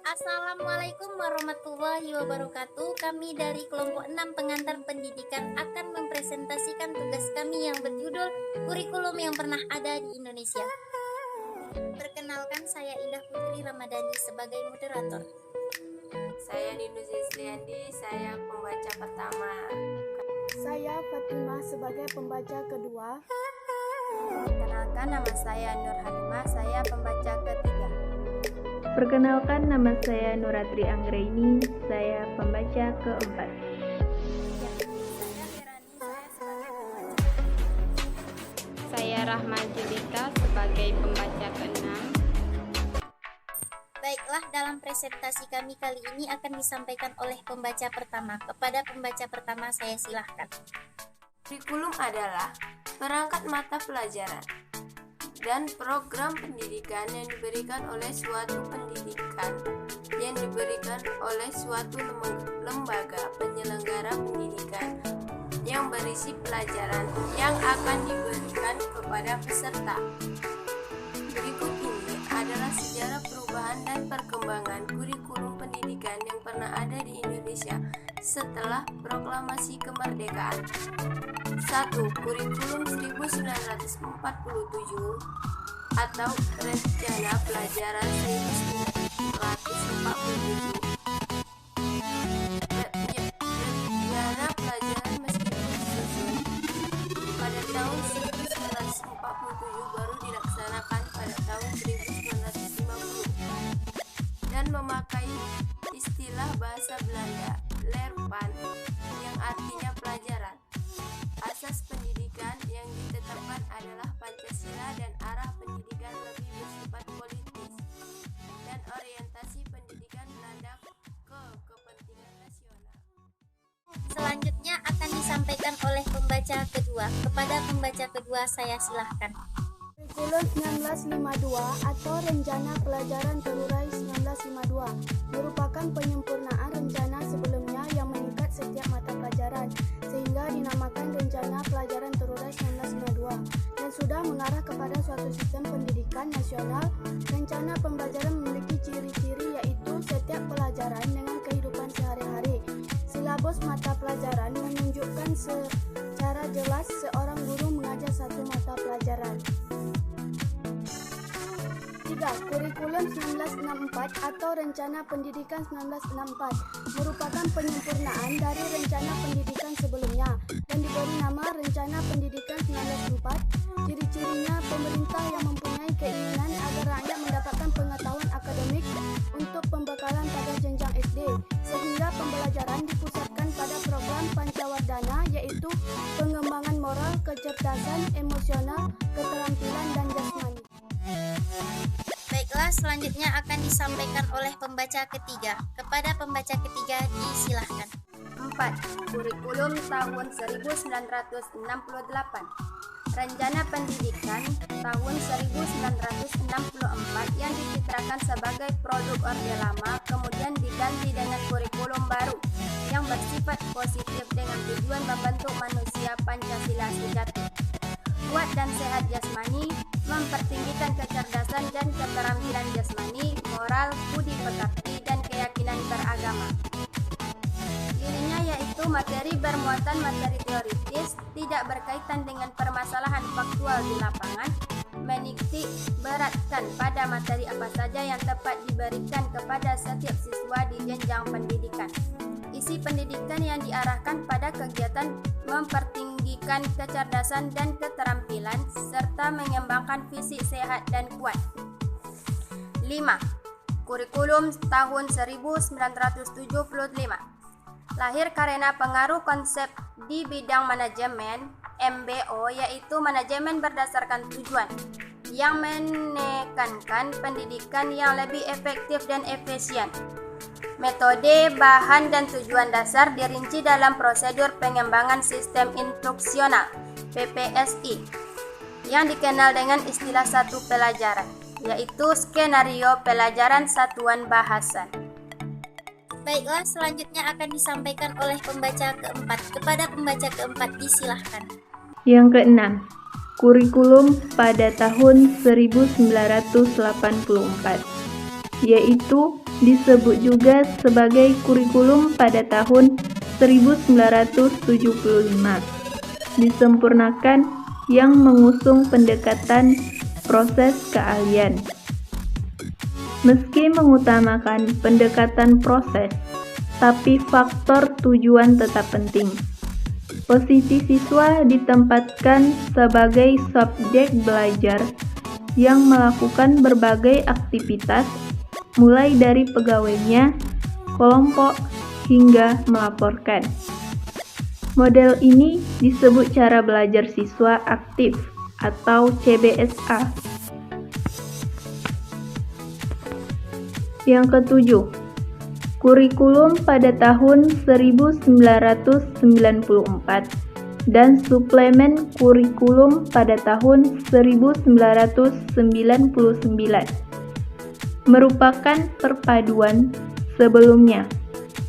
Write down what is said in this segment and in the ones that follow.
Assalamualaikum warahmatullahi wabarakatuh. Kami dari kelompok 6 pengantar pendidikan akan mempresentasikan tugas kami yang berjudul Kurikulum yang pernah ada di Indonesia. Perkenalkan, saya Indah Putri Ramadhani sebagai moderator. Saya Ninus Isliandi, saya pembaca pertama. Saya Fatimah sebagai pembaca kedua. Perkenalkan, nama saya Nur Halimah, saya pembaca ketiga. Perkenalkan, nama saya Nuratri Anggraini, saya pembaca keempat. Saya Rahma Julita sebagai pembaca keenam. Baiklah, dalam presentasi kami kali ini akan disampaikan oleh pembaca pertama. Kepada pembaca pertama saya silahkan. Kurikulum adalah perangkat mata pelajaran dan program pendidikan yang diberikan oleh suatu lembaga penyelenggara pendidikan yang berisi pelajaran yang akan diberikan kepada peserta. Berikut ini adalah sejarah perubahan dan perkembangan kurikulum pendidikan yang pernah ada di Indonesia setelah proklamasi kemerdekaan. 1. Kurikulum 1947 atau Rencana Pelajaran 1947. Rencana pelajaran meskipun disusun pada tahun 1947 baru dilaksanakan pada tahun 1950 dan memakai istilah bahasa Belanda Leerplan yang artinya pelajaran. Asas pendidikan yang ditetapkan adalah Pancasila dan arah pendidikan lebih bersifat politis dan orientasi pendidikan Belanda ke kepentingan nasional. Selanjutnya akan disampaikan oleh pembaca kedua. Kepada pembaca kedua saya silahkan. Kurikulum 1952 atau Rencana Pelajaran Terurai 1952 merupakan penyempurnaan rencana sebelumnya yang mengikat setiap mata pelajaran sehingga dinamakan Rencana Pelajaran Terurai 1952 dan sudah mengarah kepada suatu sistem pendidikan nasional. Rencana pembelajaran memiliki ciri-ciri yaitu setiap pelajaran dengan kehidupan sehari-hari. Silabus mata pelajaran menunjukkan secara jelas seorang guru mengajar satu mata pelajaran. 3. Kurikulum 1964 atau Rencana Pendidikan 1964 merupakan penyempurnaan dari rencana pendidikan sebelumnya dan diberi nama Rencana Pendidikan 1964. Ciri-cirinya pemerintah yang mempunyai keinginan agar rakyat mendapatkan pengetahuan akademik untuk pembekalan pada jenjang SD, sehingga pembelajaran dipusatkan pada program Pancawardana yaitu pengembangan moral, kecerdasan, emosional, keterampilan, dan jasmani. Baiklah, selanjutnya akan disampaikan oleh pembaca ketiga. Kepada pembaca ketiga disilahkan. 4. Kurikulum tahun 1968. Rencana Pendidikan tahun 1964 yang dicitrakan sebagai produk Orde Lama kemudian diganti dengan kurikulum baru yang bersifat positif dengan tujuan membentuk manusia Pancasila sejati, kuat dan sehat jasmani, mempertinggikan kecerdasan dan keterampilan jasmani, moral, budi pekerti, dan keyakinan beragama. Cirinya yaitu materi bermuatan materi teoritis, tidak berkaitan dengan permasalahan faktual di lapangan, menitik beratkan pada materi apa saja yang tepat diberikan kepada setiap siswa di jenjang pendidikan. Isi pendidikan yang diarahkan pada kegiatan mempertinggikan kecerdasan dan keterampilan serta mengembangkan fisik sehat dan kuat. 5. Kurikulum tahun 1975 lahir karena pengaruh konsep di bidang manajemen MBO yaitu manajemen berdasarkan tujuan yang menekankan pendidikan yang lebih efektif dan efisien. Metode, bahan, dan tujuan dasar dirinci dalam prosedur pengembangan sistem instruksional PPSI yang dikenal dengan istilah satu pelajaran, yaitu skenario pelajaran satuan bahasan. Baiklah, selanjutnya akan disampaikan oleh pembaca keempat. Kepada pembaca keempat disilahkan. Yang keenam, kurikulum pada tahun 1984, yaitu disebut juga sebagai kurikulum pada tahun 1975, disempurnakan yang mengusung pendekatan proses keahlian. Meski mengutamakan pendekatan proses, tapi faktor tujuan tetap penting. Posisi siswa ditempatkan sebagai subjek belajar yang melakukan berbagai aktivitas, mulai dari pegawainya, kelompok, hingga melaporkan. Model ini disebut cara belajar siswa aktif atau CBSA. Yang ketujuh, kurikulum pada tahun 1994 dan suplemen kurikulum pada tahun 1999 merupakan perpaduan sebelumnya,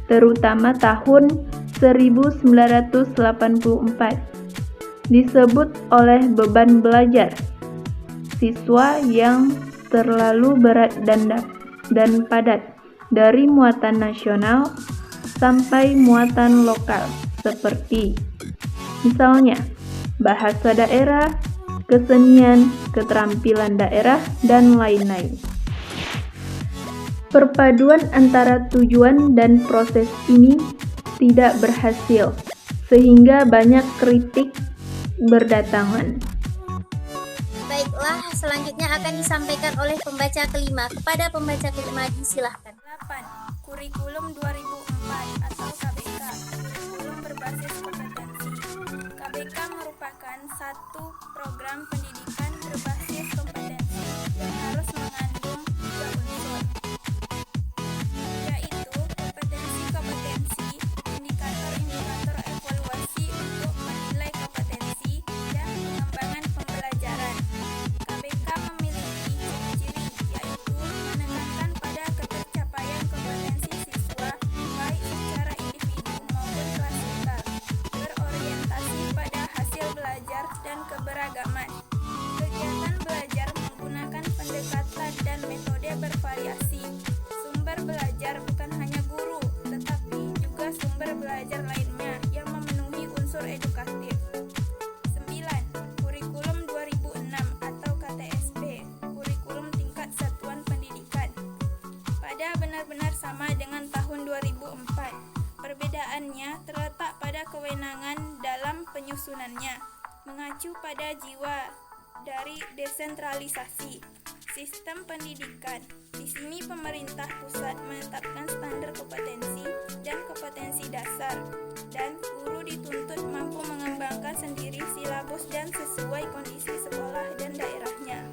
terutama tahun 1984, disebut oleh beban belajar siswa yang terlalu berat dan padat, dari muatan nasional sampai muatan lokal, seperti misalnya bahasa daerah, kesenian, keterampilan daerah, dan lain-lain. Perpaduan antara tujuan dan proses ini tidak berhasil, sehingga banyak kritik berdatangan. Baiklah, selanjutnya akan disampaikan oleh pembaca kelima. Kepada pembaca kelima disilahkan. 8. Kurikulum 2004 atau KBK, kurikulum berbasis kompetensi. KBK merupakan satu program pendidikan berbasis kompetensi yang harus mengandung 3 unsur, yaitu kompetensi, indikator-indikator evaluasi untuk menilai kompetensi, dan pengembangan pembelajaran. KBK memiliki ciri-ciri, yaitu menekankan pada ketercapaian kompetensi siswa baik secara individu maupun klasikal, berorientasi pada hasil belajar dan keberagaman. Kegiatan belajar menggunakan pendekatan dan metode bervariasi. Sumber belajar bukan hanya guru, tetapi juga sumber belajar lainnya yang memenuhi unsur edukatif. 9. Kurikulum 2006 atau KTSP, kurikulum tingkat satuan pendidikan. Pada benar-benar sama dengan tahun 2004. Perbedaannya terletak pada kewenangan dalam penyusunannya, mengacu pada jiwa dari desentralisasi sistem pendidikan. Di sini pemerintah pusat menetapkan standar kompetensi dan kompetensi dasar, dan guru dituntut mampu mengembangkan sendiri silabus dan sesuai kondisi sekolah dan daerahnya.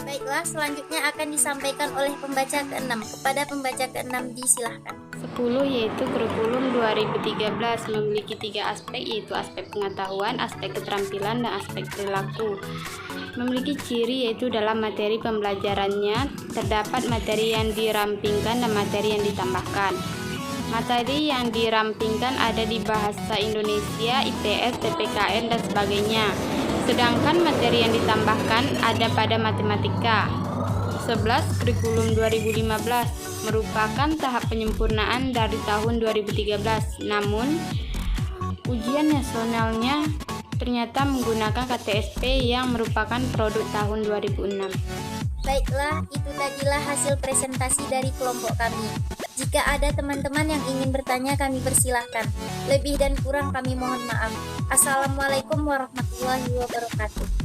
Baiklah, selanjutnya akan disampaikan oleh pembaca ke-6. Kepada pembaca ke-6 disilahkan. 10 yaitu kurikulum 2013 memiliki 3 aspek, yaitu aspek pengetahuan, aspek keterampilan, dan aspek perilaku. Memiliki ciri yaitu dalam materi pembelajarannya terdapat materi yang dirampingkan dan materi yang ditambahkan. Materi yang dirampingkan ada di bahasa Indonesia, IPS, PPKN, dan sebagainya. Sedangkan materi yang ditambahkan ada pada matematika. 11. Kurikulum 2015 merupakan tahap penyempurnaan dari tahun 2013. Namun, ujian nasionalnya ternyata menggunakan KTSP yang merupakan produk tahun 2006. Baiklah, itu tadilah hasil presentasi dari kelompok kami. Jika ada teman-teman yang ingin bertanya, kami persilahkan. Lebih dan kurang kami mohon maaf. Assalamualaikum warahmatullahi wabarakatuh.